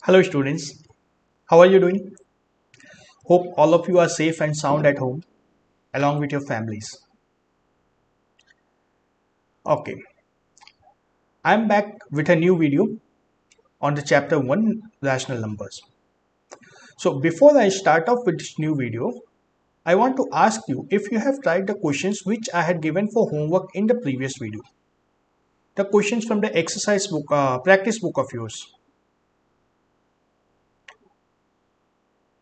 Hello students, how are you doing? Hope all of you are safe and sound at home along with your families. Okay, I'm back with a new video on the chapter 1 rational numbers. So before I start off with this new video, I want to ask you if you have tried the questions which I had given for homework in the previous video. The questions from the exercise book, practice book of yours.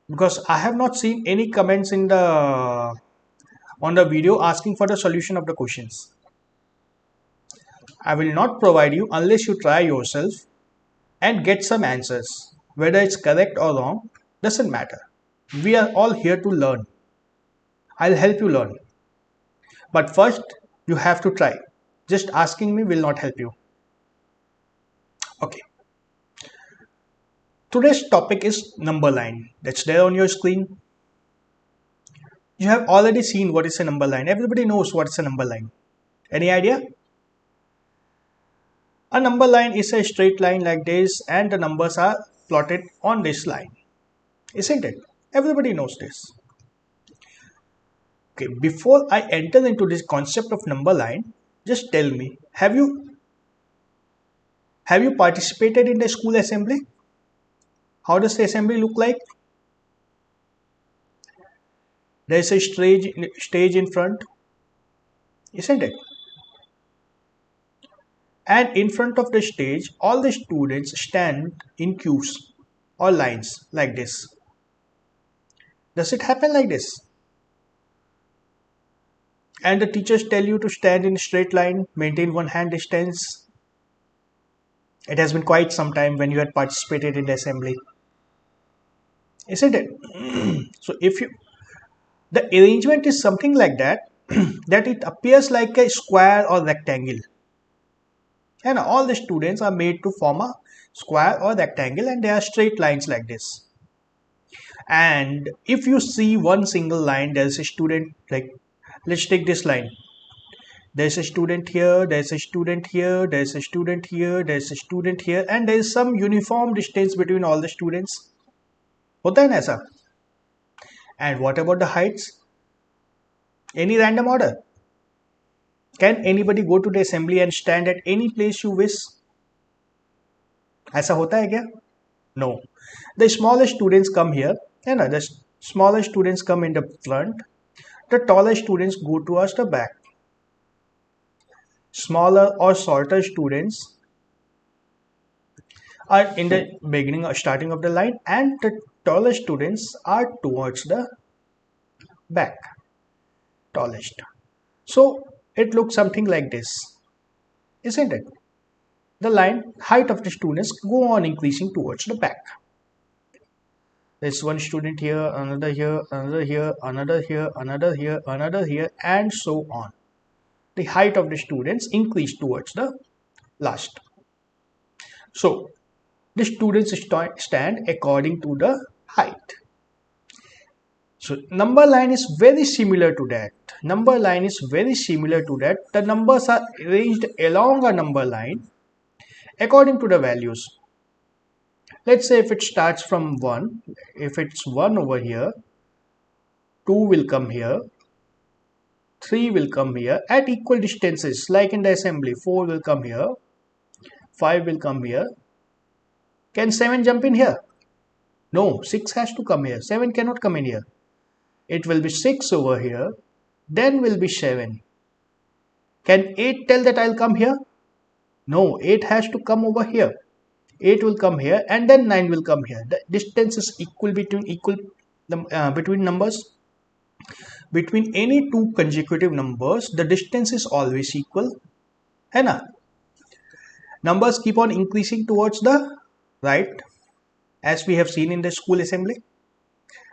Because I have not seen any comments on the video asking for the solution of the questions. I will not provide you unless you try yourself and get some answers. Whether it's correct or wrong doesn't matter. We are all here to learn. I'll help you learn. But first, you have to try. Just asking me will not help you. Okay. Today's topic is number line. That's there on your screen. You have already seen what is a number line. Everybody knows what is a number line. Any idea? A number line is a straight line like this and the numbers are plotted on this line. Isn't it? Everybody knows this. Okay, before I enter into this concept of number line, just tell me, have you participated in the school assembly? How does the assembly look like? There is a stage in front, isn't it? And in front of the stage, all the students stand in queues or lines like this. Does it happen like this? And the teachers tell you to stand in a straight line, maintain one hand distance. It has been quite some time when you had participated in the assembly, isn't it? So the arrangement is something like that, that it appears like a square or rectangle. And all the students are made to form a square or rectangle and there are straight lines like this. And if you see one single line, there's a student, like, let's take this line. There's a student here, there's a student here, there's a student here, there's a student here, and there is some uniform distance between all the students. होता है ना ऐसा? And what about the heights? Any random order? Can anybody go to the assembly and stand at any place you wish? ऐसा होता है क्या? No. The smaller students come here, and the smaller students come in the front. The taller students go towards the back. Smaller or shorter students are in the beginning or starting of the line, and the taller students are towards the back. Tallest. So it looks something like this, isn't it? The height of the students go on increasing towards the back. There's one student here, another here, another here, another here, another here, another here, and so on. The height of the students increase towards the last. So the students stand according to the height. So number line is very similar to that. Number line is very similar to that. The numbers are arranged along a number line according to the values. Let's say if it starts from 1, if it's 1 over here, 2 will come here, 3 will come here at equal distances, like in the assembly. 4 will come here, 5 will come here. Can 7 jump in here? No, 6 has to come here. 7 cannot come in here. It will be 6 over here, then will be 7. Can 8 tell that I'll come here? No, 8 has to come over here. 8 will come here and then 9 will come here. The distance is equal between numbers. Between any two consecutive numbers, the distance is always equal. है ना? Numbers keep on increasing towards the right, as we have seen in the school assembly.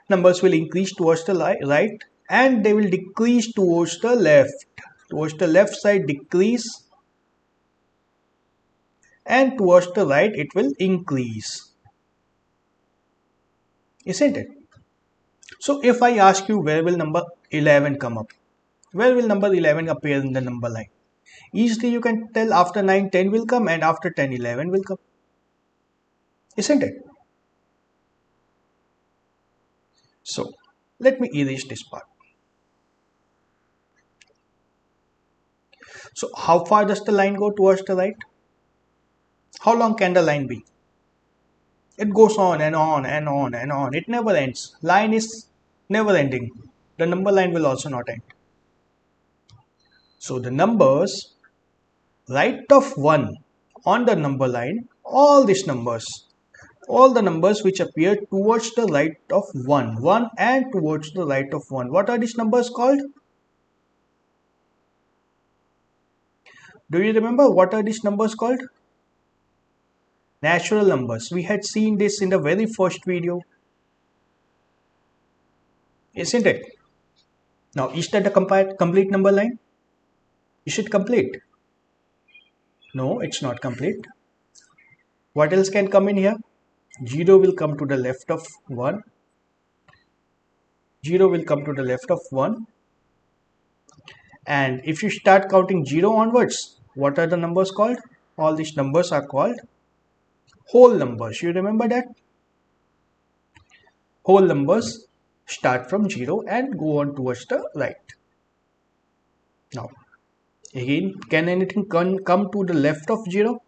Numbers will increase towards the right and they will decrease towards the left. Towards the left side decrease, and towards the right it will increase, isn't it? So if I ask you, where will number 11 come up? Where will number 11 appear in the number line? Easily you can tell, after 9 10 will come, and after 10 11 will come, isn't it? So let me erase this part. So how far does the line go towards the right? How long can the line be? It goes on and on and on and on. It never ends. Line is never ending. The number line will also not end. So the numbers right of 1 on the number line, all these numbers, all the numbers which appear towards the right of 1 and towards the right of 1. What are these numbers called? Do you remember what are these numbers called? Natural numbers. We had seen this in the very first video, isn't it? Now, is that a complete number line? Is it complete? No, it's not complete. What else can come in here? 0 will come to the left of 1. 0 will come to the left of 1. And if you start counting 0 onwards, what are the numbers called? All these numbers are called whole numbers. You remember that? Whole numbers start from 0 and go on towards the right. Now, again, can anything come to the left of 0?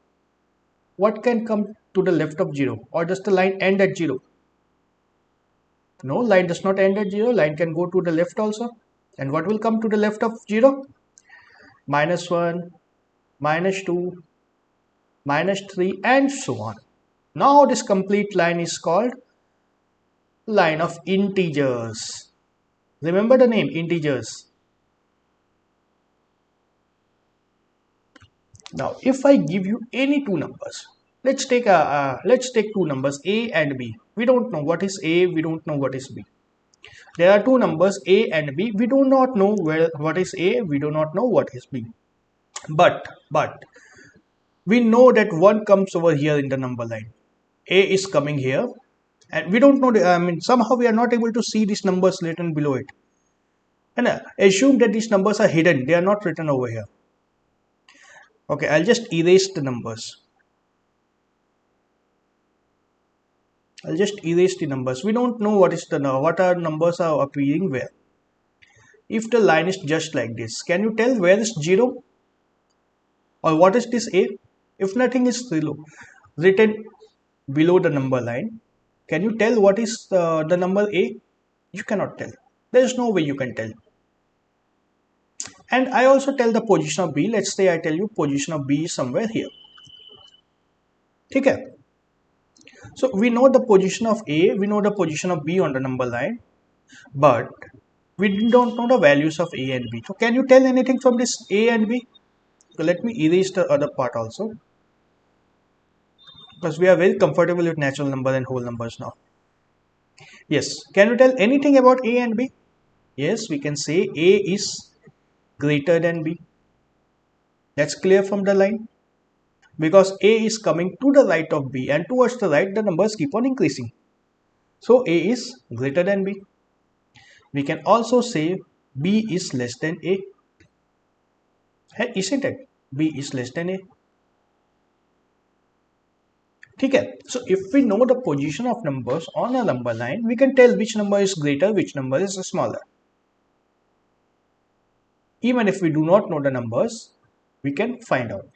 What can come to the left of 0? Or does the line end at 0? No, line does not end at 0. Line can go to the left also. And what will come to the left of 0? -1, -2, -3, and so on. Now this complete line is called line of integers. Remember the name, integers. Now if I give you any two numbers, let's take two numbers, A and B. We don't know what is A, we don't know what is B. There are two numbers, A and B. We do not know what is A, we do not know what is B. But we know that one comes over here in the number line. A is coming here, and we don't know, somehow we are not able to see these numbers written below it. And assume that these numbers are hidden, they are not written over here. Okay, I'll just erase the numbers. I'll just erase the numbers. We don't know what our numbers are appearing where. If the line is just like this, can you tell where is 0? Or what is this A? If nothing is written below the number line, can you tell what is the number A? You cannot tell. There is no way you can tell. And I also tell the position of B. Let's say I tell you position of B is somewhere here. Okay. So we know the position of A, we know the position of B on the number line, but we don't know the values of A and B. So can you tell anything from this A and B? So let me erase the other part also, because we are very comfortable with natural number and whole numbers now. Yes, can you tell anything about A and B? Yes, we can say A is greater than B. That's clear from the line. Because A is coming to the right of B, and towards the right the numbers keep on increasing. So A is greater than B. We can also say B is less than A. Isn't it? B is less than A. Okay. So if we know the position of numbers on a number line, we can tell which number is greater, which number is smaller. Even if we do not know the numbers, we can find out.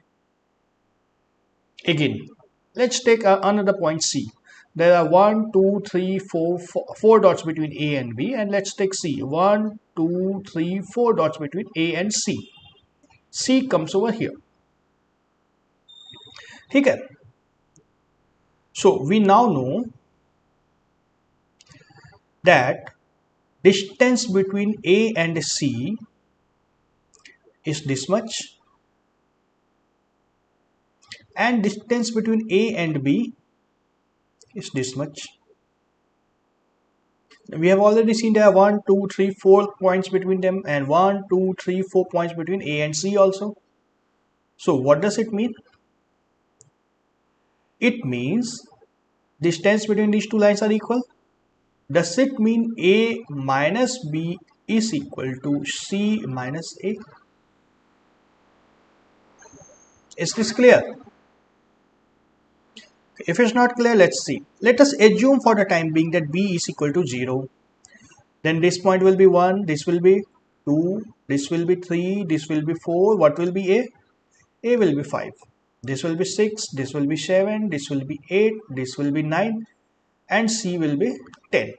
Again, let's take another point C. There are 1, 2, 3, 4 dots between A and B, and let's take C. 1, 2, 3, 4 dots between A and C. C comes over here. Okay. So we now know that distance between A and C is this much, and distance between A and B is this much. We have already seen there are 1, 2, 3, 4 points between them, and 1, 2, 3, 4 points between A and C also. So what does it mean? It means distance between these two lines are equal. Does it mean A minus B is equal to C minus A? Is this clear? If it's not clear, let's see. Let us assume for the time being that B is equal to 0 Then this point will be 1, this will be 2, this will be 3, this will be 4. What will be A? A will be 5. This will be 6, this will be 7, this will be 8, this will be 9, and C will be 10.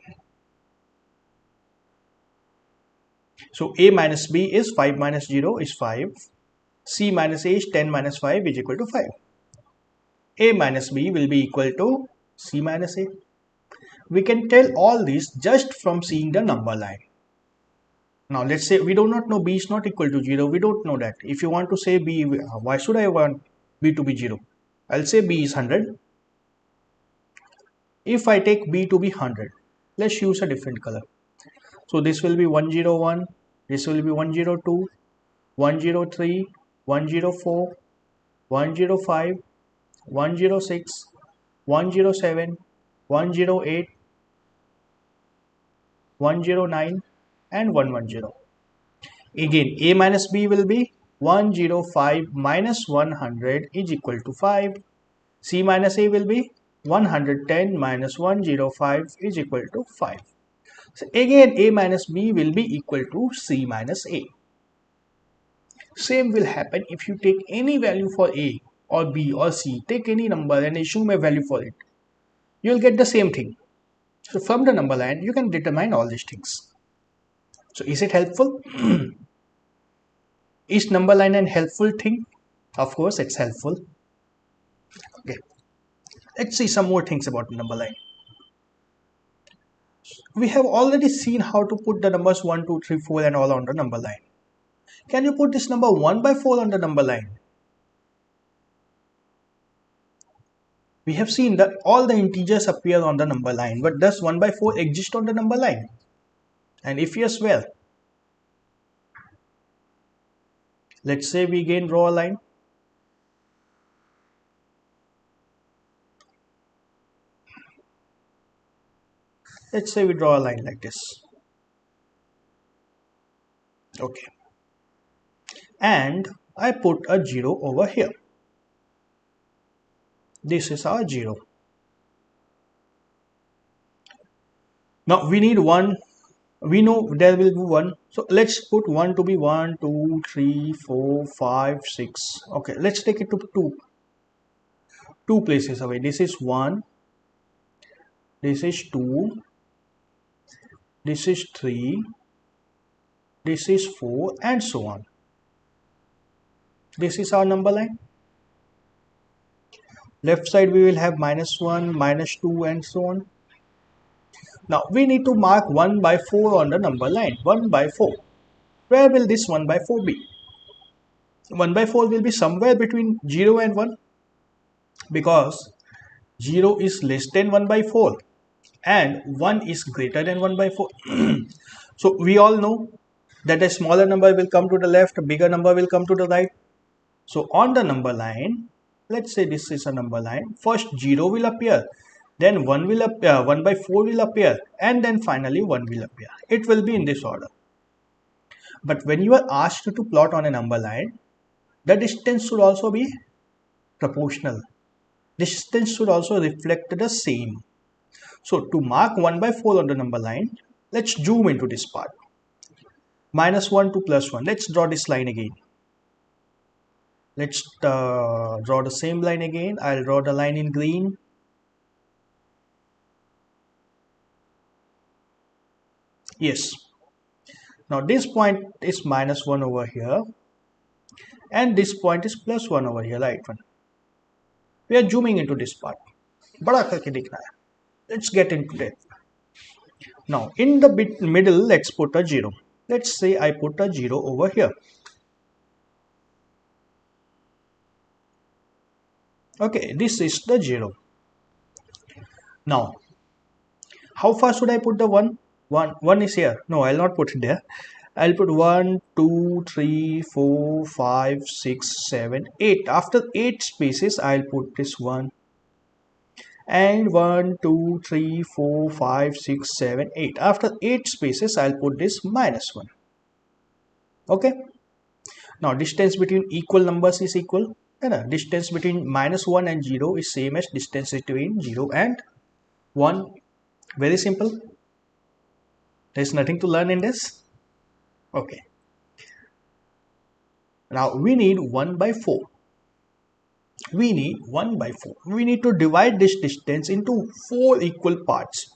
So A minus B is 5 minus 0 is 5. C minus A is 10 minus 5 is equal to 5. A minus B will be equal to C minus A. We can tell all this just from seeing the number line. Now let's say we do not know B is not equal to 0. We don't know that. If you want to say B, why should I want B to be 0? I'll say B is 100. If I take B to be 100, let's use a different color. So this will be 101, this will be 102, 103, 104, 105, 106, 107, 108, 109 and 110. Again, A minus B will be 105 minus 100 is equal to 5. C minus A will be 110 minus 105 is equal to 5. So again, A minus B will be equal to C minus A. Same will happen if you take any value for A or B or C. Take any number and assume a value for it. You will get the same thing. So from the number line, you can determine all these things. So is it helpful? Is number line an helpful thing? Of course, it's helpful. Okay. Let's see some more things about number line. We have already seen how to put the numbers 1, 2, 3, 4 and all on the number line. Can you put this number 1 by 4 on the number line? We have seen that all the integers appear on the number line, but does 1 by 4 exist on the number line? And if yes, well, let's say we again draw a line. Let's say we draw a line like this. Okay. And I put a 0 over here. This is our 0. Now we need 1. We know there will be 1. So let's put 1 to be 1, 2, 3, 4, 5, 6. Okay, let's take it to 2. 2 places away. This is 1. This is 2. This is 3. This is 4 and so on. This is our number line. Left side we will have -1, -2 and so on. Now we need to mark 1 by 4 on the number line. 1 by 4. Where will this 1 by 4 be? 1 by 4 will be somewhere between 0 and 1, because 0 is less than 1 by 4 and 1 is greater than 1 by 4. So we all know that a smaller number will come to the left, a bigger number will come to the right. So on the number line, let's say this is a number line. First 0 will appear, then 1 will appear, 1 by 4 will appear, and then finally 1 will appear. It will be in this order. But when you are asked to plot on a number line, the distance should also be proportional. Distance should also reflect the same. So to mark 1 by 4 on the number line, let's zoom into this part. -1 to +1. Let's draw this line again. Let's draw the same line again. I'll draw the line in green. Yes. Now this point is -1 over here. And this point is +1 over here, right one. We are zooming into this part. बड़ा करके दिखना है. Let's get into that. Now in the middle, let's put a 0. Let's say I put a 0 over here. Okay, this is the 0. Now, how far should I put the 1? 1 is here. No, I'll not put it there. I'll put 1, 2, 3, 4, 5, 6, 7, 8. After 8 spaces, I'll put this 1. And 1, 2, 3, 4, 5, 6, 7, 8. After 8 spaces, I'll put this -1. Okay. Now, distance between equal numbers is equal. And distance between -1 and 0 is same as distance between 0 and 1. Very simple. There's nothing to learn in this. Okay. Now we need 1 by 4. We need 1 by 4. We need to divide this distance into 4 equal parts.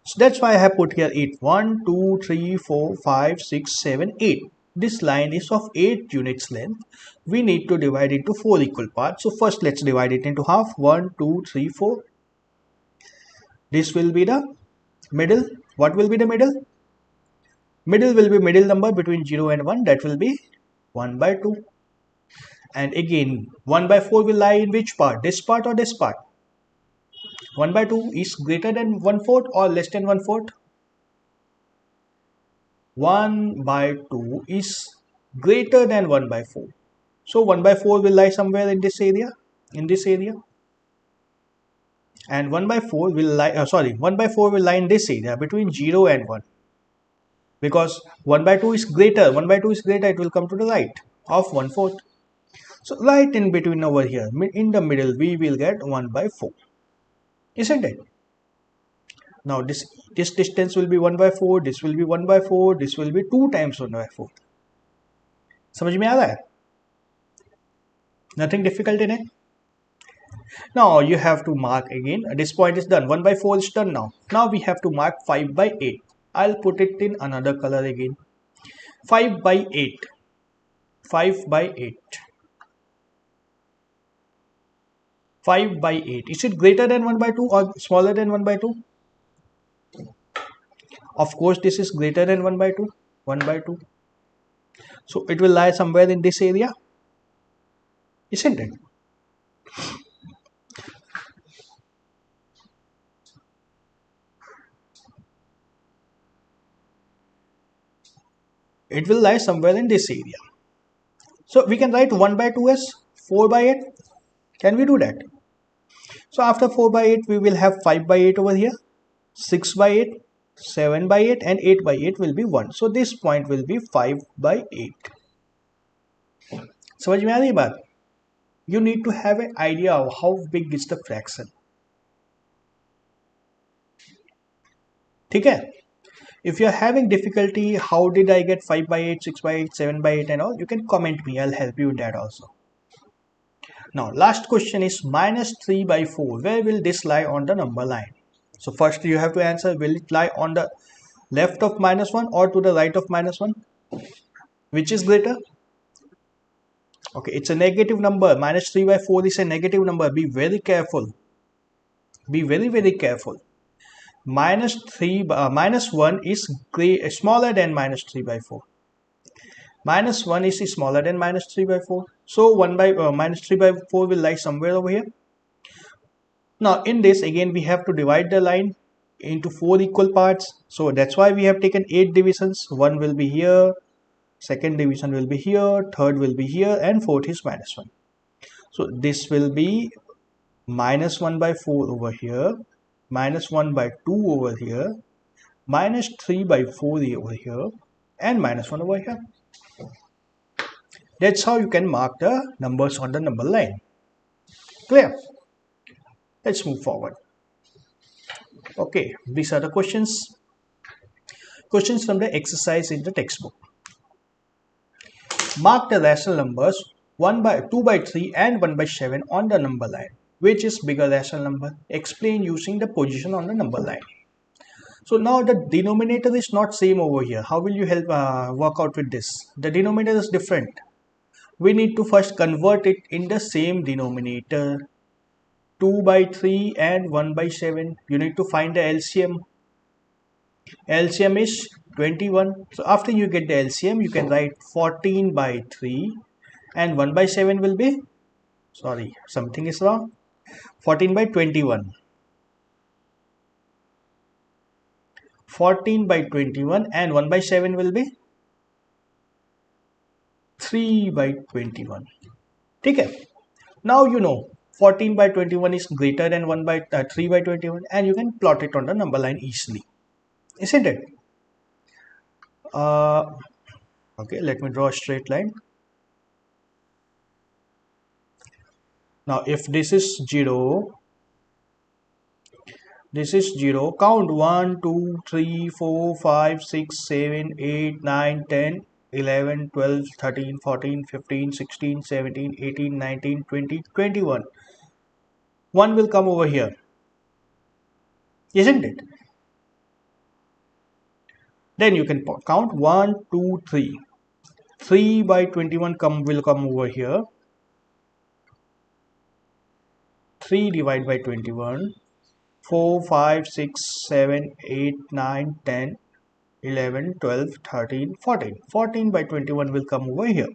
So that's why I have put here 8. 1, 2, 3, 4, 5, 6, 7, 8. This line is of 8 units length. We need to divide it into 4 equal parts. So first let's divide it into half. 1, 2, 3, 4. This will be the middle. What will be the middle? Middle will be middle number between 0 and 1. That will be 1 by 2. And again, 1 by 4 will lie in which part? This part or this part? 1 by 2 is greater than 1/4 or less than 1/4? 1 by 2 is greater than 1 by 4. So 1 by 4 will lie somewhere in this area. And 1 by 4 will lie, 1 by 4 will lie in this area between 0 and 1. Because 1 by 2 is greater, it will come to the right of 1/4. So right in between over here, in the middle, we will get 1 by 4. Isn't it? Now this distance will be 1 by 4, this will be 1 by 4, this will be 2 times 1 by 4. समझ में आ रहा है? Nothing difficult in it. Now you have to mark again. This point is done. 1 by 4 is done now. Now we have to mark 5 by 8. I'll put it in another color again. 5 by 8. 5 by 8. 5 by 8. Is it greater than 1 by 2 or smaller than 1 by 2? Of course, this is greater than 1 by 2. 1 by 2. So it will lie somewhere in this area. Isn't it? It will lie somewhere in this area. So we can write 1 by 2 as 4 by 8. Can we do that? So after 4 by 8, we will have 5 by 8 over here, 6 by 8, 7 by 8 and 8 by 8 will be 1. So this point will be 5 by 8. समझ में आ रही बात? You need to have an idea of how big is the fraction. ठीक है? If you are having difficulty, how did I get 5 by 8, 6 by 8, 7 by 8 and all, you can comment me. I'll help you with that also. Now, last question is minus 3 by 4. Where will this lie on the number line? So first you have to answer, will it lie on the left of minus 1 or to the right of minus 1? Which is greater? Okay, it's a negative number. Minus 3 by 4 is a negative number. Be very careful. Be very, very careful. Minus 1 is smaller than minus 3 by 4. Minus 1 is smaller than minus 3 by 4. So minus 3 by 4 will lie somewhere over here. Now in this again we have to divide the line into 4 equal parts. So that's why we have taken 8 divisions. 1 will be here, second division will be here, third will be here and fourth is minus 1. So this will be minus 1 by 4 over here, minus 1 by 2 over here, minus 3 by 4 over here and minus 1 over here. That's how you can mark the numbers on the number line. Clear? Let's move forward. Okay, these are the questions. Questions from the exercise in the textbook. Mark the rational numbers 1 by 2 by 3 and 1 by 7 on the number line. Which is bigger rational number? Explain using the position on the number line. So now the denominator is not same over here. How will you help work out with this? The denominator is different. We need to first convert it in the same denominator. 2 by 3 and 1 by 7. You need to find the LCM. LCM is 21. So after you get the LCM, you can write 14 by 3 and 1 by 7 will be, sorry, something is wrong. 14 by 21. 14 by 21 and 1 by 7 will be 3 by 21. Okay. Now you know 14 by 21 is greater than 3 by 21 and you can plot it on the number line easily. Isn't it? Okay, let me draw a straight line. Now if this is 0, This is 0. Count 1, 2, 3, 4, 5, 6, 7, 8, 9, 10, 11, 12, 13, 14, 15, 16, 17, 18, 19, 20, 21. 1 will come over here, isn't it? Then you can count 1, 2, 3. 3 by 21 will come over here. 3 divided by 21. 4, 5, 6, 7, 8, 9, 10, 11, 12, 13, 14. 14 by 21 will come over here.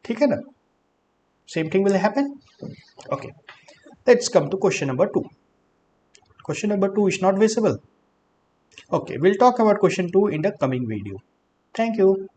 ठीक है ना? Same thing will happen. Okay. Let's come to question number 2. Question number 2 is not visible. Okay, we'll talk about question 2 in the coming video. Thank you.